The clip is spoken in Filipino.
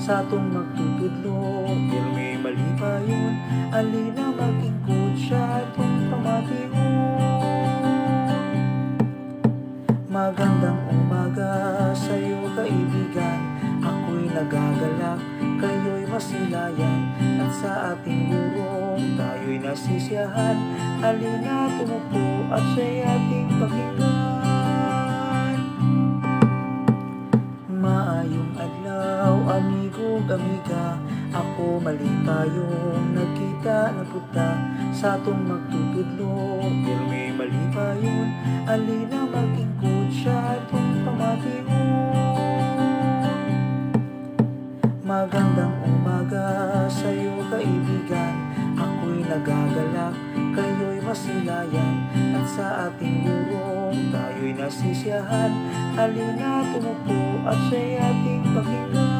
sa atong magtutudlo. Pero may mali pa yun, alina magingkod siya atong pamatiyon. Magandang umaga sa'yo kaibigan, ako'y nagagalak, kayo'y masilayan. At sa ating gurong tayo'y nasisiyahan, alina tumupo at siya'y ating pakinggan. Maayong adlaw, amigo, amiga, ako mali tayong nagkita na puta sa atong magtutudlo. Pero may mali pa yun, alina magingkod siya atong pamatiyon. Magandang umaga sa'yo kaibigan, ako'y nagagalak, kayo'y masilayan. At sa ating gurong tayo'y nasisiyahan, alina tumupo at siya'y ating pakinggan.